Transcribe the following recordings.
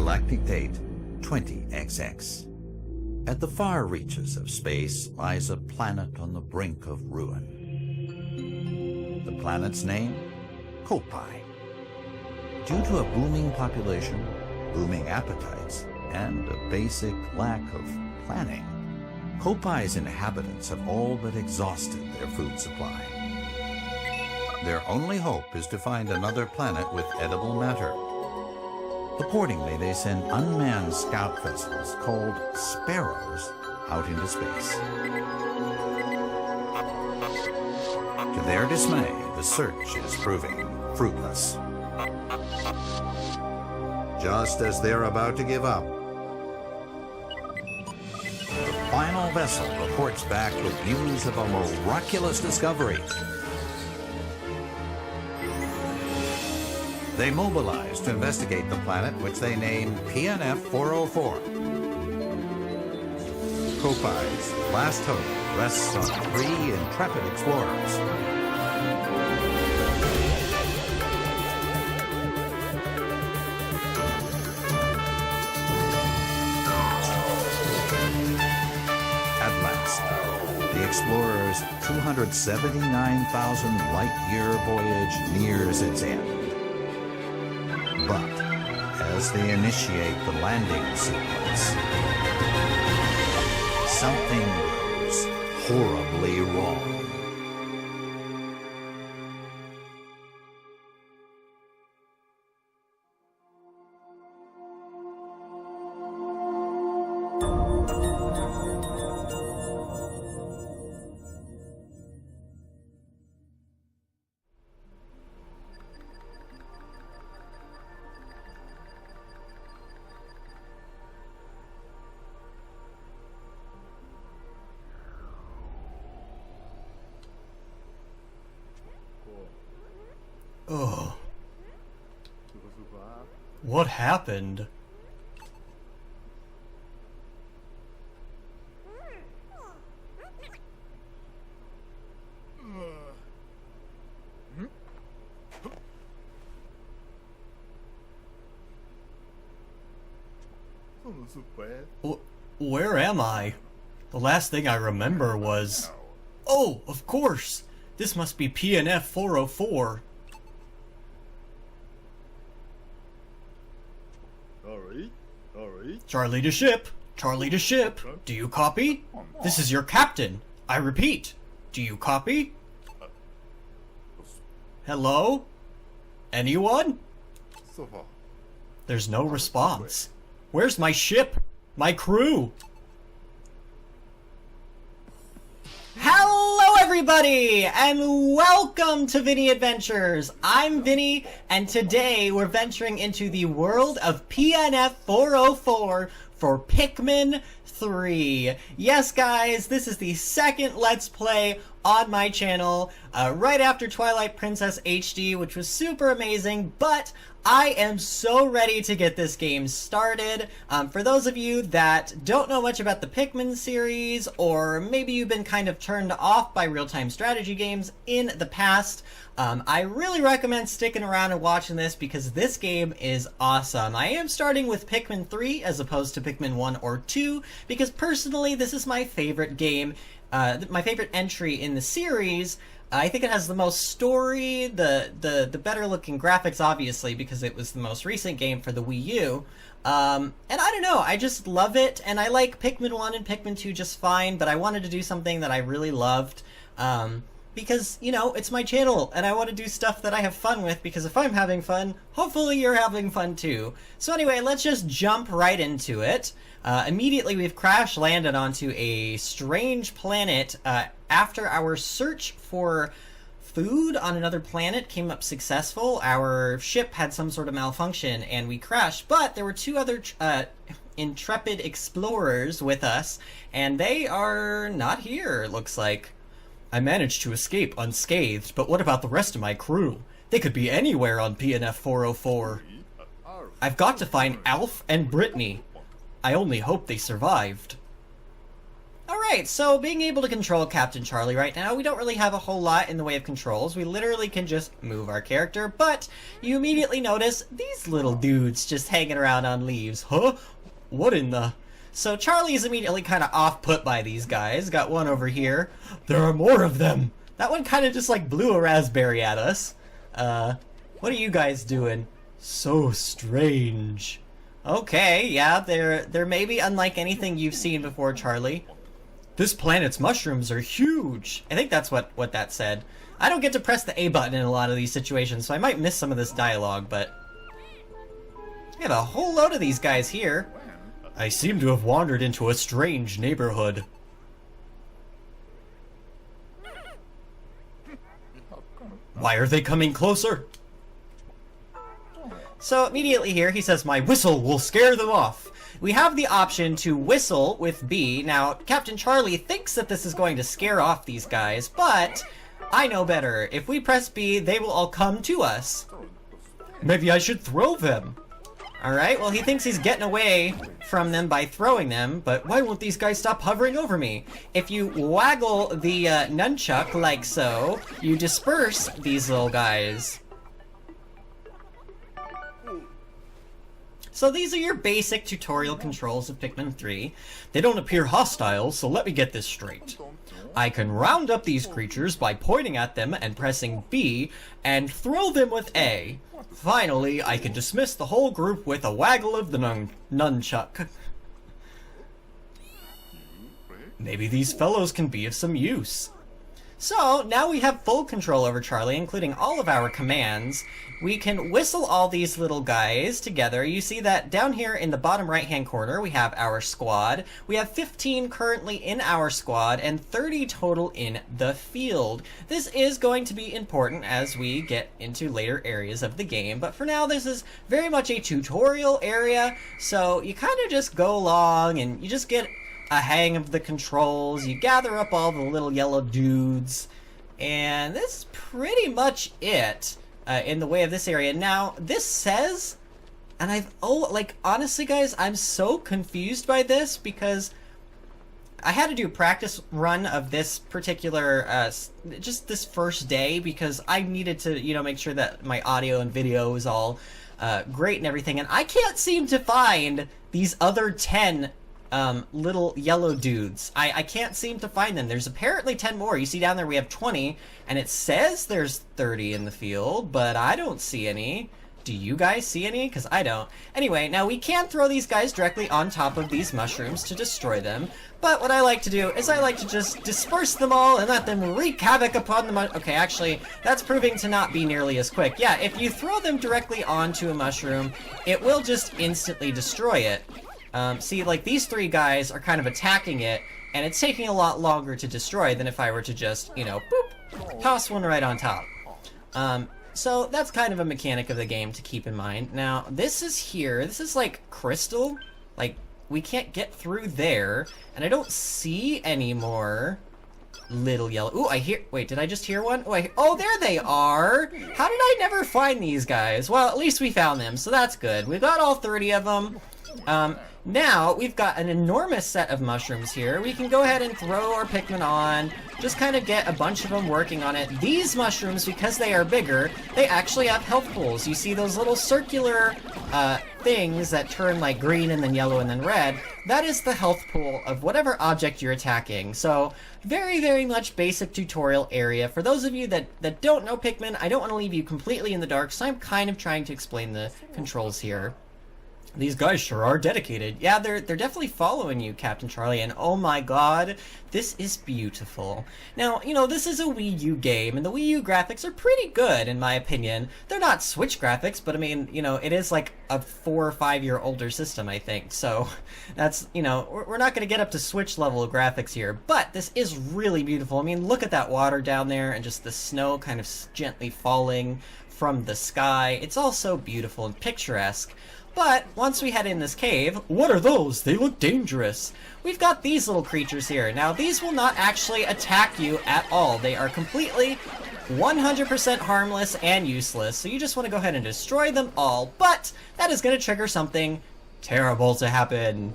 galactic date 20XX. At the far reaches of space lies a planet on the brink of ruin. The planet's name? Kopai. Due to a booming population, booming appetites, and a basic lack of planning, Kopai's inhabitants have all but exhausted their food supply. Their only hope is to find another planet with edible matter. Accordingly, they send unmanned scout vessels called Sparrows out into space. To their dismay, the search is proving fruitless. Just as they're about to give up, the final vessel reports back with news of a miraculous discovery. They mobilize to investigate the planet, which they name PNF 404. Kopai's last hope rests on 3 intrepid explorers. At last, the explorers' 279,000 light-year voyage nears its end. But as they initiate the landing sequence, something goes horribly wrong. Ugh. What happened? Where am I? The last thing I remember was... Oh, of course! This must be PNF 404. Charlie to ship! Charlie to ship! Do you copy? This is your captain! I repeat, do you copy? Hello? Anyone? There's no response. Where's my ship? My crew? Hello everybody, and welcome to VinnyAdventures. I'm Vinny, and today we're venturing into the world of PNF 404 for Pikmin 3. Yes guys, this is the second Let's Play on my channel, right after Twilight Princess HD, which was super amazing, but I am so ready to get this game started. For those of you that don't know much about the Pikmin series, or maybe you've been kind of turned off by real-time strategy games in the past, I really recommend sticking around and watching this because this game is awesome. I am starting with Pikmin 3 as opposed to Pikmin 1 or 2 because personally this is my favorite game, my favorite entry in the series. I think it has the most story, the better looking graphics obviously because it was the most recent game for the Wii U. And I don't know, I just love it, and I like Pikmin 1 and Pikmin 2 just fine, but I wanted to do something that I really loved. Because, you know, it's my channel, and I want to do stuff that I have fun with, because if I'm having fun, hopefully you're having fun too. So anyway, let's just jump right into it. Immediately we've crash landed onto a strange planet after our search for food on another planet came up successful. Our ship had some sort of malfunction and we crashed, but there were two other intrepid explorers with us, and they are not here, it looks like. I managed to escape unscathed, but what about the rest of my crew? They could be anywhere on PNF 404. I've got to find Alf and Brittany. I only hope they survived. Alright, so being able to control Captain Charlie right now, we don't really have a whole lot in the way of controls. We literally can just move our character, but you immediately notice these little dudes just hanging around on leaves. Huh? What in the... So Charlie is immediately kind of off-put by these guys. Got one over here. There are more of them! That one kind of just like blew a raspberry at us. What are you guys doing? So strange. Okay, yeah, they're maybe unlike anything you've seen before, Charlie. This planet's mushrooms are huge. I think that's what that said. I don't get to press the A button in a lot of these situations, so I might miss some of this dialogue, but... we have a whole load of these guys here. I seem to have wandered into a strange neighborhood. Why are they coming closer? So immediately here he says, my whistle will scare them off. We have the option to whistle with B. Now, Captain Charlie thinks that this is going to scare off these guys, but I know better. If we press B, they will all come to us. Maybe I should throw them. Alright, well he thinks he's getting away from them by throwing them, but why won't these guys stop hovering over me? If you waggle the nunchuck like so, you disperse these little guys. So these are your basic tutorial controls of Pikmin 3. They don't appear hostile, so let me get this straight. I can round up these creatures by pointing at them and pressing B, and throw them with A. Finally, I can dismiss the whole group with a waggle of the nunchuck. Maybe these fellows can be of some use. So, now we have full control over Charlie, including all of our commands. We can whistle all these little guys together. You see that down here in the bottom right-hand corner, we have our squad. We have 15 currently in our squad, and 30 total in the field. This is going to be important as we get into later areas of the game, but for now, this is very much a tutorial area, so you kind of just go along, and you just get a hang of the controls, you gather up all the little yellow dudes, and this is pretty much it in the way of this area. Now, this says, and honestly guys, I'm so confused by this because I had to do a practice run of this particular, just this first day because I needed to, make sure that my audio and video was all great and everything, and I can't seem to find these other 10 little yellow dudes. I can't seem to find them. There's apparently 10 more. You see down there we have 20, and it says there's 30 in the field, but I don't see any. Do you guys see any? Because I don't. Anyway, now we can throw these guys directly on top of these mushrooms to destroy them, but what I like to do is I like to just disperse them all and let them wreak havoc upon the okay, actually, that's proving to not be nearly as quick. Yeah, if you throw them directly onto a mushroom, it will just instantly destroy it. See, like, these three guys are kind of attacking it, and it's taking a lot longer to destroy than if I were to just, boop, toss one right on top. So that's kind of a mechanic of the game to keep in mind. Now, this is like crystal, like, we can't get through there, and I don't see any more little yellow... Ooh, wait, did I just hear one? Oh, there they are! How did I never find these guys? Well, at least we found them, so that's good. We've got all 30 of them. Now, we've got an enormous set of mushrooms here. We can go ahead and throw our Pikmin on, just kind of get a bunch of them working on it. These mushrooms, because they are bigger, they actually have health pools. You see those little circular things that turn like green and then yellow and then red? That is the health pool of whatever object you're attacking. So, very, very much basic tutorial area. For those of you that don't know Pikmin, I don't want to leave you completely in the dark, so I'm kind of trying to explain the controls here. These guys sure are dedicated. Yeah, they're definitely following you, Captain Charlie, and oh my god, this is beautiful. Now, this is a Wii U game, and the Wii U graphics are pretty good, in my opinion. They're not Switch graphics, but I mean, it is like a 4 or 5 year older system, I think, so that's, we're not going to get up to Switch level of graphics here, but this is really beautiful. I mean, look at that water down there, and just the snow kind of gently falling from the sky. It's all so beautiful and picturesque. But once we head in this cave, what are those? They look dangerous. We've got these little creatures here. Now, these will not actually attack you at all. They are completely 100% harmless and useless, so you just want to go ahead and destroy them all, but that is going to trigger something terrible to happen.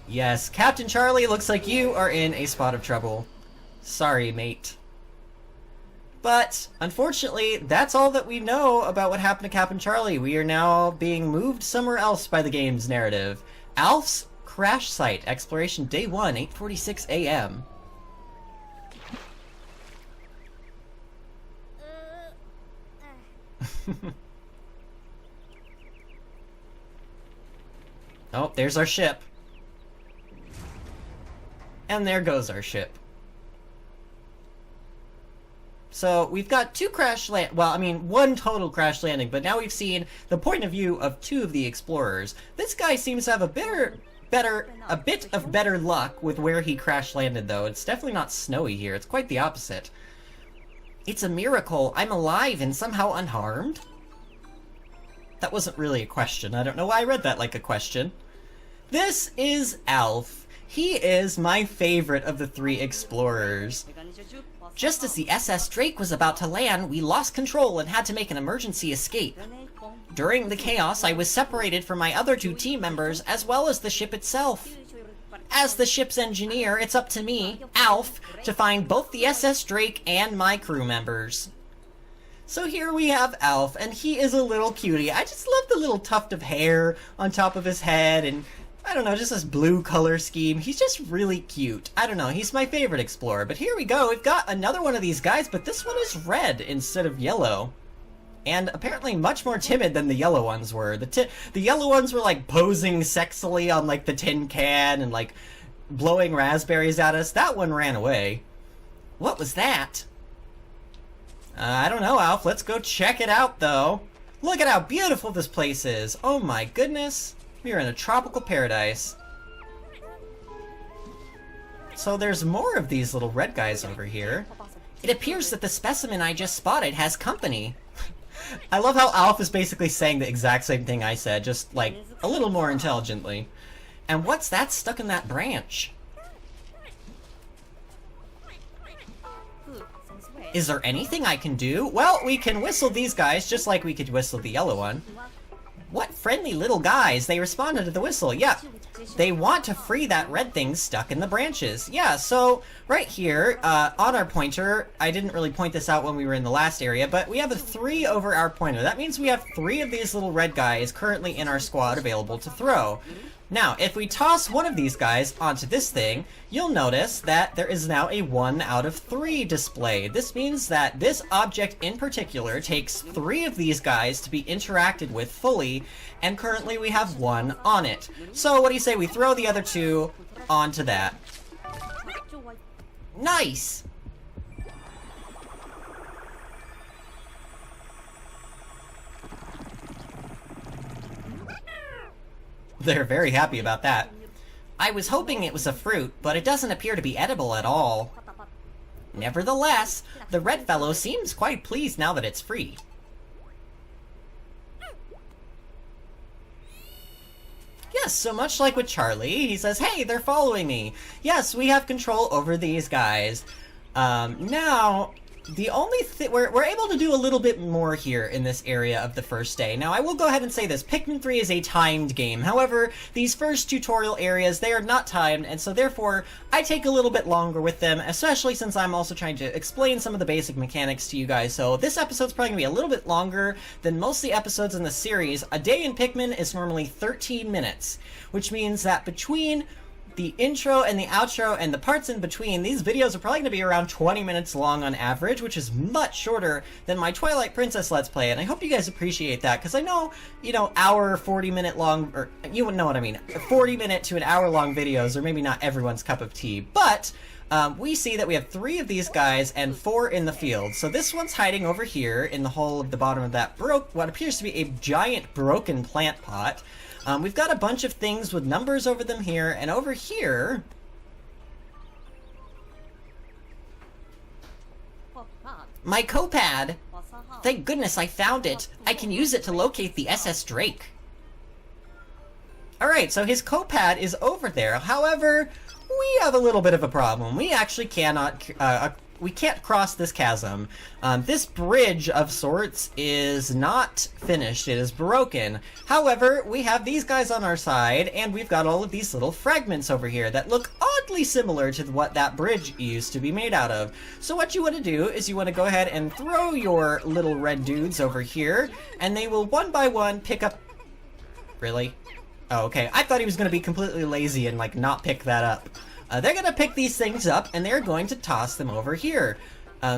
Yes, Captain Charlie, looks like you are in a spot of trouble. Sorry, mate. But, unfortunately, that's all that we know about what happened to Captain Charlie. We are now being moved somewhere else by the game's narrative. Alf's crash site, exploration day 1, 8:46 a.m. Oh, there's our ship. And there goes our ship. So we've got one total crash landing, but now we've seen the point of view of 2 of the explorers. This guy seems to have a bit of better luck with where he crash landed, though. It's definitely not snowy here. It's quite the opposite. It's a miracle I'm alive and somehow unharmed. That wasn't really a question. I don't know why I read that like a question. This is Alf. He is my favorite of the 3 explorers. Just as the SS Drake was about to land, we lost control and had to make an emergency escape. During the chaos, I was separated from my other 2 team members, as well as the ship itself. As the ship's engineer, it's up to me, Alf, to find both the SS Drake and my crew members. So here we have Alf, and he is a little cutie. I just love the little tuft of hair on top of his head, and I don't know, just this blue color scheme. He's just really cute. I don't know, he's my favorite explorer. But here we go, we've got another one of these guys, but this one is red instead of yellow. And apparently much more timid than the yellow ones were. The yellow ones were like posing sexily on like the tin can and like blowing raspberries at us. That one ran away. What was that? I don't know, Alf. Let's go check it out, though. Look at how beautiful this place is. Oh my goodness. We are in a tropical paradise. So there's more of these little red guys over here. It appears that the specimen I just spotted has company. I love how Alf is basically saying the exact same thing I said, just, like, a little more intelligently. And what's that stuck in that branch? Is there anything I can do? Well, we can whistle these guys just like we could whistle the yellow one. What friendly little guys. They responded to the whistle. Yeah, they want to free that red thing stuck in the branches. Yeah, so right here on our pointer, I didn't really point this out when we were in the last area, but we have a 3 over our pointer. That means we have 3 of these little red guys currently in our squad available to throw. Now, if we toss one of these guys onto this thing, you'll notice that there is now a 1 out of 3 displayed. This means that this object in particular takes 3 of these guys to be interacted with fully, and currently we have 1 on it. So what do you say we throw the other 2 onto that? Nice! They're very happy about that. I was hoping it was a fruit, but it doesn't appear to be edible at all. Nevertheless, the red fellow seems quite pleased now that it's free. Yes, so much like with Charlie, he says, hey, they're following me. Yes, we have control over these guys. Now, the only thing, we're able to do a little bit more here in this area of the first day. Now, I will go ahead and say this, Pikmin 3 is a timed game. However, these first tutorial areas, they are not timed, and so therefore, I take a little bit longer with them, especially since I'm also trying to explain some of the basic mechanics to you guys. So this episode's probably going to be a little bit longer than most of the episodes in the series. A day in Pikmin is normally 13 minutes, which means that between the intro and the outro and the parts in between, these videos are probably going to be around 20 minutes long on average, which is much shorter than my Twilight Princess Let's Play, and I hope you guys appreciate that, because I know, you know, 40-minute long, or you wouldn't know what I mean, 40-minute to an hour-long videos are maybe not everyone's cup of tea, but we see that we have 3 of these guys and 4 in the field. So this one's hiding over here in the hole of the bottom of that what appears to be a giant broken plant pot. We've got a bunch of things with numbers over them here, and over here... My copad! Thank goodness I found it! I can use it to locate the SS Drake. Alright, so his copad is over there. However, we have a little bit of a problem. We actually cannot we can't cross this chasm. This bridge of sorts is not finished, it is broken. However, we have these guys on our side, and we've got all of these little fragments over here that look oddly similar to what that bridge used to be made out of. So what you want to do is you want to go ahead and throw your little red dudes over here, and they will one by one pick up... Really? Oh, okay. I thought he was going to be completely lazy and, like, not pick that up. They're going to pick these things up, and they're going to toss them over here.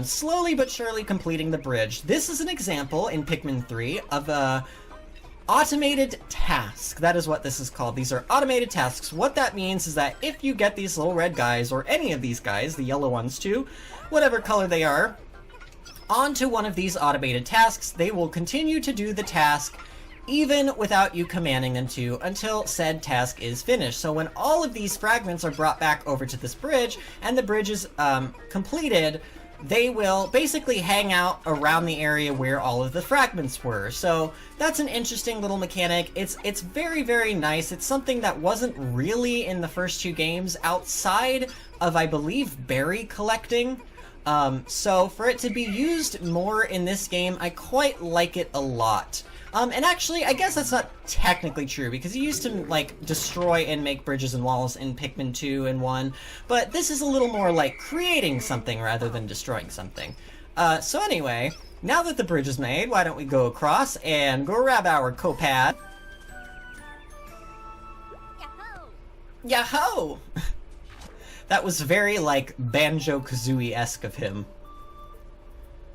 Slowly but surely completing the bridge. This is an example in Pikmin 3 of a automated task. That is what this is called. These are automated tasks. What that means is that if you get these little red guys, or any of these guys, the yellow ones too, whatever color they are, onto one of these automated tasks, they will continue to do the task even without you commanding them to, until said task is finished. So when all of these fragments are brought back over to this bridge, and the bridge is completed, they will basically hang out around the area where all of the fragments were. So that's an interesting little mechanic. It's very, very nice. It's something that wasn't really in the first two games, outside of, I believe, berry collecting. So for it to be used more in this game, I quite like it a lot. And actually, I guess that's not technically true, because you used to, like, destroy and make bridges and walls in Pikmin 2 and 1, but this is a little more like creating something rather than destroying something. So anyway, now that the bridge is made, why don't we go across and grab our copad. Yahoo! That was very, like, Banjo-Kazooie-esque of him.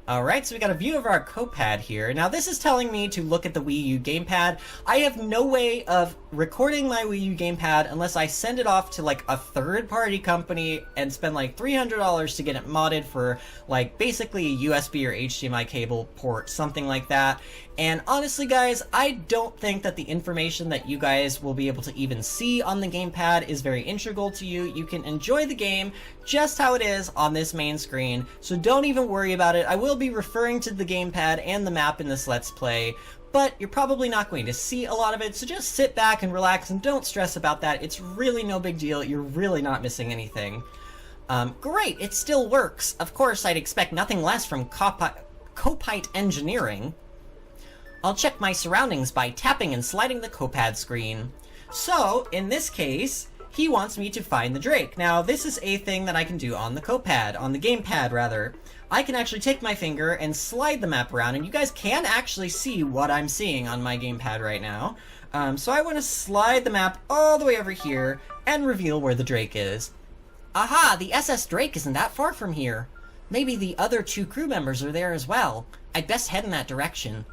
Alright, so we got a view of our copad here. Now this is telling me to look at the Wii U gamepad. I have no way of recording my Wii U gamepad unless I send it off to, like, a third-party company and spend like $300 to get it modded for, like, basically a USB or HDMI cable port, something like that. And honestly, guys, I don't think that the information that you guys will be able to even see on the gamepad is very integral to you. You can enjoy the game just how it is on this main screen, so don't even worry about it. I will be referring to the gamepad and the map in this Let's Play, but you're probably not going to see a lot of it, so just sit back and relax and don't stress about that. It's really no big deal. You're really not missing anything. Great, it still works. Of course, I'd expect nothing less from Copite Engineering. I'll check my surroundings by tapping and sliding the copad screen. So, in this case, he wants me to find the Drake. Now, this is a thing that I can do on the copad, on the gamepad rather. I can actually take my finger and slide the map around, and you guys can actually see what I'm seeing on my gamepad right now. So I want to slide the map all the way over here and reveal where the Drake is. Aha! The SS Drake isn't that far from here. Maybe the other two crew members are there as well. I'd best head in that direction.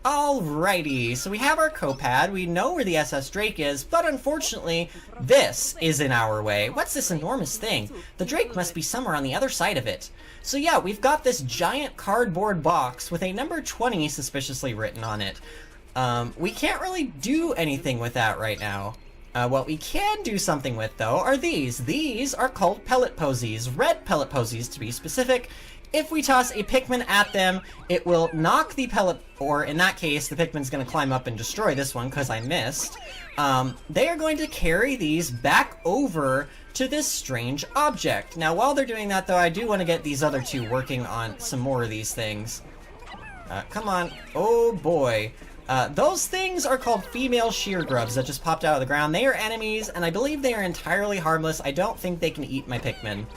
Alrighty, so we have our copad, we know where the SS Drake is, but unfortunately, this is in our way. What's this enormous thing? The Drake must be somewhere on the other side of it. So yeah, we've got this giant cardboard box with a number 20 suspiciously written on it. We can't really do anything with that right now. What we can do something with, though, are these. These are called pellet posies, red pellet posies to be specific. If we toss a Pikmin at them, it will knock the pellet, or in that case, the Pikmin's going to climb up and destroy this one because I missed. They are going to carry these back over to this strange object. Now, while they're doing that, though, I do want to get these other two working on some more of these things. Come on. Oh, boy. Those things are called female shear grubs that just popped out of the ground. They are enemies, and I believe they are entirely harmless. I don't think they can eat my Pikmin.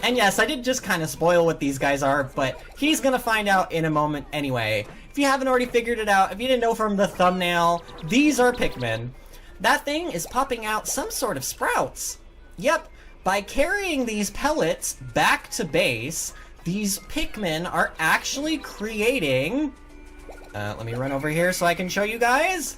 And yes, I did just kind of spoil what these guys are, but he's gonna find out in a moment anyway. If you haven't already figured it out, if you didn't know from the thumbnail, these are Pikmin. That thing is popping out some sort of sprouts. Yep, by carrying these pellets back to base, these Pikmin are actually creating... let me run over here so I can show you guys.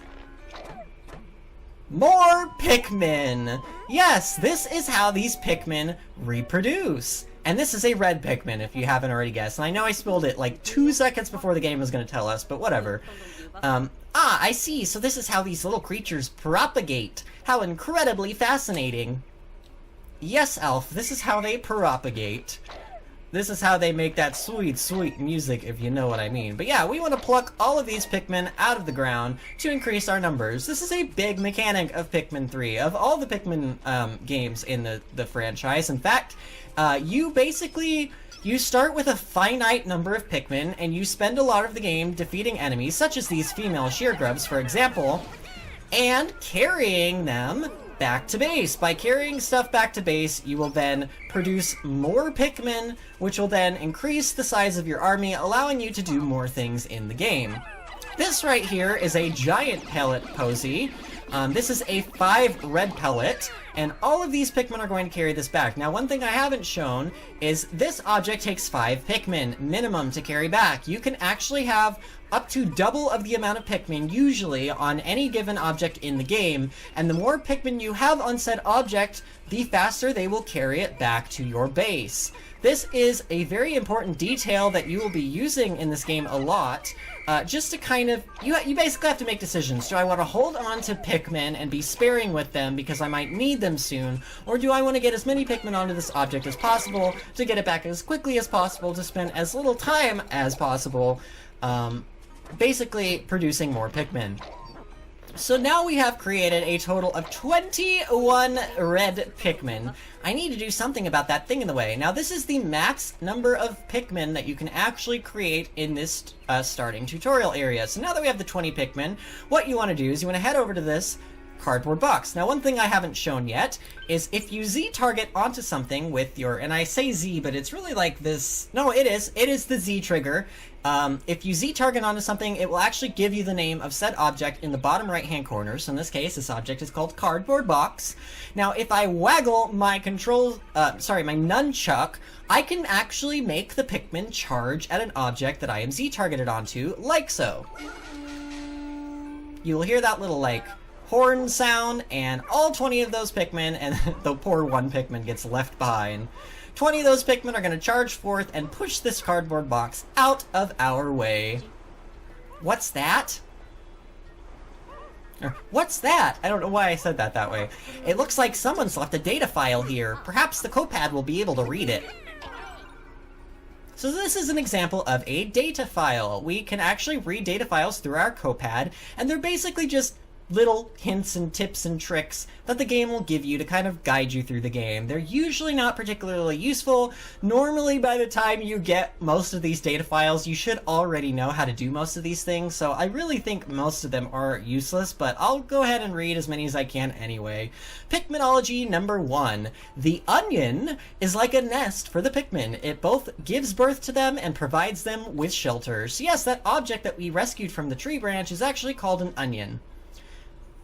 More Pikmin! Yes, this is how these Pikmin reproduce. And this is a red Pikmin, if you haven't already guessed. And I know I spilled it like 2 seconds before the game was going to tell us, but whatever. I see. So this is how these little creatures propagate. How incredibly fascinating. Yes, Elf, this is how they propagate. This is how they make that sweet, sweet music, if you know what I mean. But yeah, we want to pluck all of these Pikmin out of the ground to increase our numbers. This is a big mechanic of Pikmin 3, of all the Pikmin games in the franchise. In fact, you start with a finite number of Pikmin, and you spend a lot of the game defeating enemies, such as these female sheargrubs, for example, and carrying them back to base. By carrying stuff back to base, you will then produce more Pikmin, which will then increase the size of your army, allowing you to do more things in the game. This right here is a giant pellet posy. This is a 5 red pellet, and all of these Pikmin are going to carry this back. Now, one thing I haven't shown is this object takes 5 Pikmin minimum to carry back. You can actually have up to double of the amount of Pikmin usually on any given object in the game, and the more Pikmin you have on said object, the faster they will carry it back to your base. This is a very important detail that you will be using in this game a lot, just to kind of, you basically have to make decisions. Do I want to hold on to Pikmin and be sparing with them because I might need them soon, or do I want to get as many Pikmin onto this object as possible to get it back as quickly as possible to spend as little time as possible, basically producing more Pikmin. So now we have created a total of 21 red Pikmin. I need to do something about that thing in the way. Now this is the max number of Pikmin that you can actually create in this starting tutorial area. So now that we have the 20 Pikmin, what you want to do is you want to head over to this cardboard box. Now one thing I haven't shown yet is if you Z target onto something with your, and I say Z, but it's really like this, no it is the Z trigger. If you Z target onto something, it will actually give you the name of said object in the bottom right hand corner. So in this case, this object is called cardboard box. Now if I waggle my my nunchuck, I can actually make the Pikmin charge at an object that I am Z targeted onto, like so. You will hear that little like horn sound, and all 20 of those Pikmin, and the poor one Pikmin gets left behind. 20 of those Pikmin are going to charge forth and push this cardboard box out of our way. What's that? What's that? I don't know why I said that way. It looks like someone's left a data file here. Perhaps the copad will be able to read it. So this is an example of a data file. We can actually read data files through our copad, and they're basically just little hints and tips and tricks that the game will give you to kind of guide you through the game. They're usually not particularly useful. Normally by the time you get most of these data files, you should already know how to do most of these things, so I really think most of them are useless, but I'll go ahead and read as many as I can anyway. Pikminology number 1. The onion is like a nest for the Pikmin. It both gives birth to them and provides them with shelter. So yes, that object that we rescued from the tree branch is actually called an onion.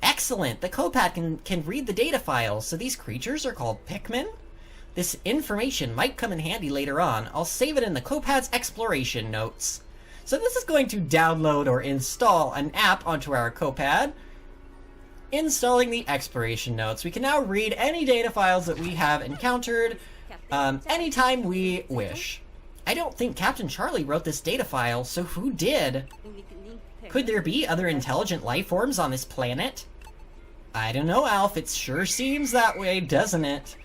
Excellent! The copad can read the data files, so these creatures are called Pikmin? This information might come in handy later on. I'll save it in the copad's exploration notes. So this is going to download or install an app onto our copad. Installing the exploration notes. We can now read any data files that we have encountered anytime we wish. I don't think Captain Charlie wrote this data file, so who did? Could there be other intelligent life forms on this planet? I don't know, Alf. It sure seems that way, doesn't it?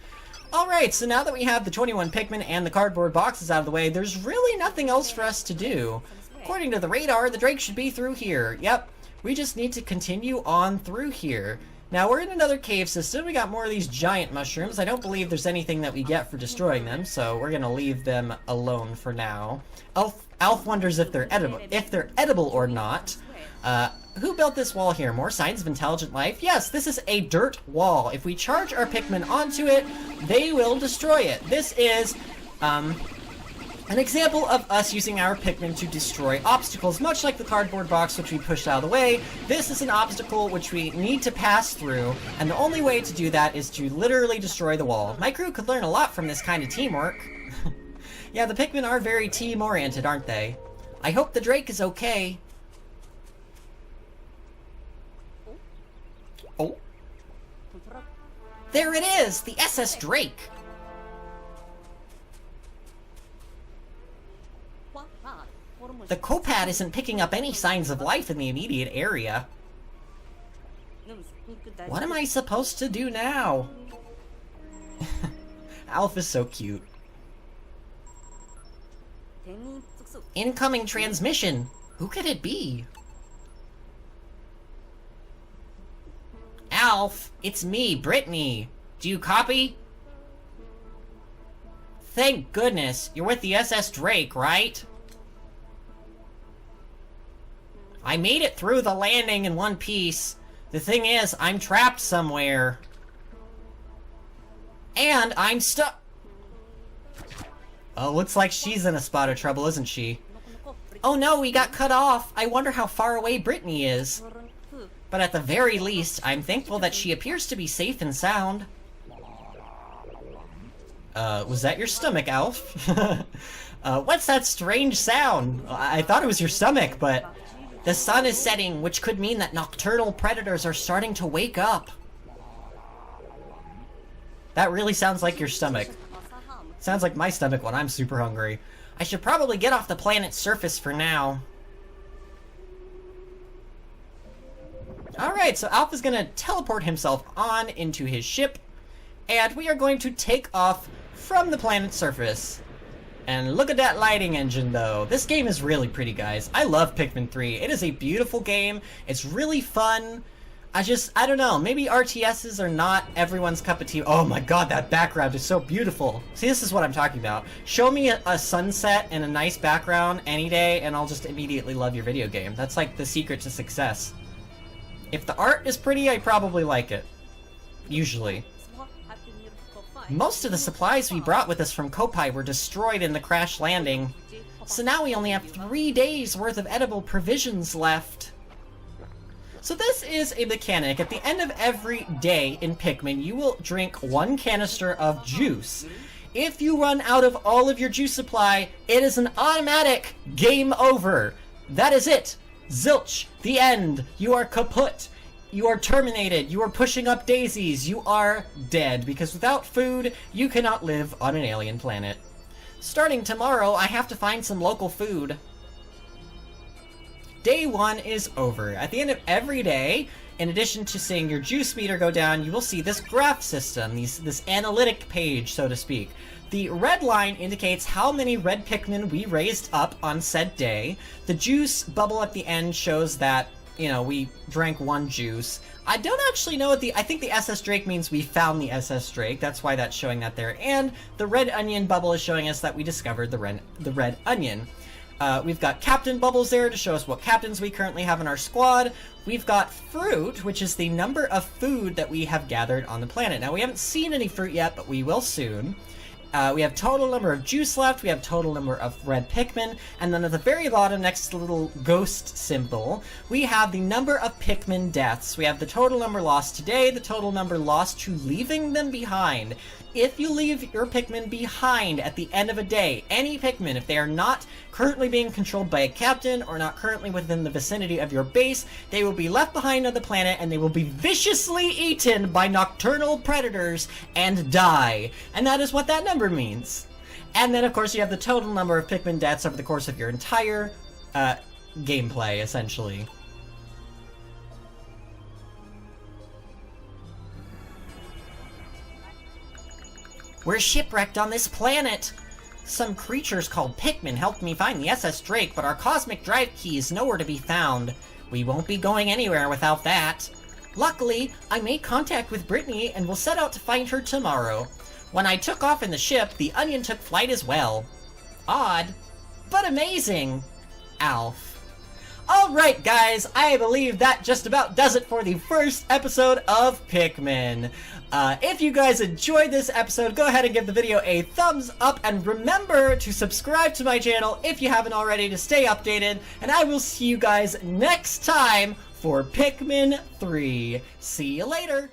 Alright, so now that we have the 21 Pikmin and the cardboard boxes out of the way, there's really nothing else for us to do. According to the radar, the Drake should be through here. Yep, we just need to continue on through here. Now, we're in another cave system. We got more of these giant mushrooms. I don't believe there's anything that we get for destroying them, so we're gonna leave them alone for now. Alf wonders if they're edible or not. Who built this wall here? More signs of intelligent life? Yes, this is a dirt wall. If we charge our Pikmin onto it, they will destroy it. This is an example of us using our Pikmin to destroy obstacles, much like the cardboard box which we pushed out of the way. This is an obstacle which we need to pass through, and the only way to do that is to literally destroy the wall. My crew could learn a lot from this kind of teamwork. Yeah, the Pikmin are very team-oriented, aren't they? I hope the Drake is okay. Oh. There it is! The SS Drake! The copad isn't picking up any signs of life in the immediate area. What am I supposed to do now? Alf is so cute. Incoming transmission. Who could it be? Alf, it's me, Brittany. Do you copy? Thank goodness. You're with the SS Drake, right? I made it through the landing in one piece. The thing is, I'm trapped somewhere. And I'm stuck. Oh, looks like she's in a spot of trouble, isn't she? Oh no, we got cut off. I wonder how far away Brittany is. But at the very least, I'm thankful that she appears to be safe and sound. Was that your stomach, Alf? What's that strange sound? I thought it was your stomach, but... The sun is setting, which could mean that nocturnal predators are starting to wake up. That really sounds like your stomach. Sounds like my stomach when I'm super hungry. I should probably get off the planet's surface for now. Alright, so Alpha's gonna teleport himself on into his ship, and we are going to take off from the planet's surface. And look at that lighting engine, though. This game is really pretty, guys. I love Pikmin 3. It is a beautiful game. It's really fun. I don't know. Maybe RTSs are not everyone's cup of tea. Oh my god, that background is so beautiful. See, this is what I'm talking about. Show me a sunset and a nice background any day, and I'll just immediately love your video game. That's like the secret to success. If the art is pretty, I probably like it. Usually. Most of the supplies we brought with us from Kopai were destroyed in the crash landing. So now we only have 3 days worth of edible provisions left. So this is a mechanic. At the end of every day in Pikmin, you will drink 1 canister of juice. If you run out of all of your juice supply, it is an automatic game over. That is it. Zilch. The end. You are kaput. You are terminated. You are pushing up daisies. You are dead. Because without food, you cannot live on an alien planet. Starting tomorrow, I have to find some local food. Day 1 is over. At the end of every day, in addition to seeing your juice meter go down, you will see this graph system, this analytic page, so to speak. The red line indicates how many red Pikmin we raised up on said day. The juice bubble at the end shows that, you know, we drank 1 juice. I don't actually know what I think the SS Drake means we found the SS Drake. That's why that's showing that there. And the red onion bubble is showing us that we discovered the red onion. We've got captain bubbles there to show us what captains we currently have in our squad. We've got fruit, which is the number of food that we have gathered on the planet. Now, we haven't seen any fruit yet, but we will soon. We have total number of juice left, we have total number of red Pikmin, and then at the very bottom, next to the little ghost symbol, we have the number of Pikmin deaths. We have the total number lost today, the total number lost to leaving them behind. If you leave your Pikmin behind at the end of a day, any Pikmin, if they are not currently being controlled by a captain or not currently within the vicinity of your base, they will be left behind on the planet and they will be viciously eaten by nocturnal predators and die. And that is what that number means. And then, of course, you have the total number of Pikmin deaths over the course of your entire gameplay, essentially. We're shipwrecked on this planet! Some creatures called Pikmin helped me find the SS Drake, but our cosmic drive key is nowhere to be found. We won't be going anywhere without that. Luckily, I made contact with Brittany and will set out to find her tomorrow. When I took off in the ship, the Onion took flight as well. Odd, but amazing. Alf. Alright guys, I believe that just about does it for the first episode of Pikmin. If you guys enjoyed this episode, go ahead and give the video a thumbs up, and remember to subscribe to my channel if you haven't already to stay updated, and I will see you guys next time for Pikmin 3. See you later!